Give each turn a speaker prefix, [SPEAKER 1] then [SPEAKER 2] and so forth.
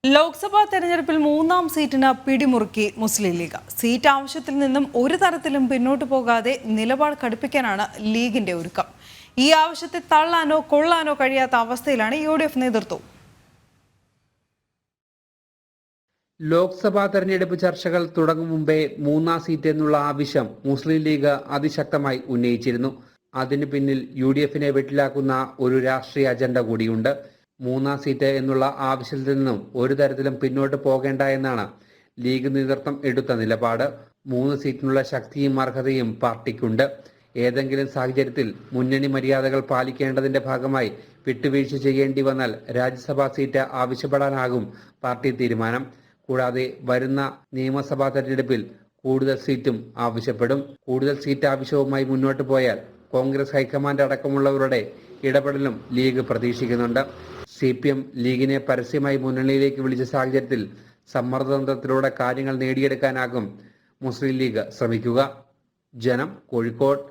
[SPEAKER 1] ലോക്സഭാ തെരഞ്ഞെടുപ്പിൽ മൂന്നാം സീറ്റിന് പിടിമുറുക്കി മുസ്ലിം ലീഗ്. സീറ്റ് ആവശ്യത്തിൽ നിന്നും ഒരു തരത്തിലും പിന്നോട്ട് പോകാതെ നിലപാട് കടുപ്പിക്കാനാണ് ലീഗിന്റെ ഒരുക്കം. ഈ ആവശ്യത്തെ തള്ളാനോ കൊള്ളാനോ കഴിയാത്ത അവസ്ഥയിലാണ് UDF നേതൃത്വം.
[SPEAKER 2] ലോക്സഭാ തെരഞ്ഞെടുപ്പ് ചർച്ചകൾ തുടങ്ങും മുമ്പേ മൂന്നാം സീറ്റ് എന്നുള്ള ആവശ്യം മുസ്ലിം ലീഗ് അതിശക്തമായി ഉന്നയിച്ചിരുന്നു. അതിനു പിന്നിൽ UDFനെ വെട്ടിലാക്കുന്ന ഒരു രാഷ്ട്രീയ അജണ്ട കൂടിയുണ്ട്. മൂന്നാം സീറ്റ് എന്നുള്ള ആവശ്യത്തിൽ നിന്നും ഒരു തരത്തിലും പിന്നോട്ട് പോകേണ്ട എന്നാണ് ലീഗ് നേതൃത്വം എടുത്ത നിലപാട്. 3 സീറ്റിനുള്ള ശക്തിയും അർഹതയും പാർട്ടിക്കുണ്ട്. ഏതെങ്കിലും സാഹചര്യത്തിൽ മുന്നണി മര്യാദകൾ പാലിക്കേണ്ടതിന്റെ ഭാഗമായി വിട്ടുവീഴ്ച ചെയ്യേണ്ടി വന്നാൽ രാജ്യസഭാ സീറ്റ് ആവശ്യപ്പെടാനാകും പാർട്ടി തീരുമാനം. കൂടാതെ വരുന്ന നിയമസഭാ തെരഞ്ഞെടുപ്പിൽ കൂടുതൽ സീറ്റും ആവശ്യപ്പെടും. കൂടുതൽ സീറ്റ് ആവശ്യവുമായി മുന്നോട്ട് പോയാൽ കോൺഗ്രസ് ഹൈക്കമാൻഡ് അടക്കമുള്ളവരുടെ ഇടപെടലും ലീഗ് പ്രതീക്ഷിക്കുന്നുണ്ട്. CPM ലീഗിനെ പരസ്യമായി മുന്നണിയിലേക്ക് വിളിച്ച സാഹചര്യത്തിൽ സമ്മർദ്ദതന്ത്രത്തിലൂടെ കാര്യങ്ങൾ നേടിയെടുക്കാനാകും മുസ്ലിം ലീഗ് ശ്രമിക്കുക. ജനം, കോഴിക്കോട്.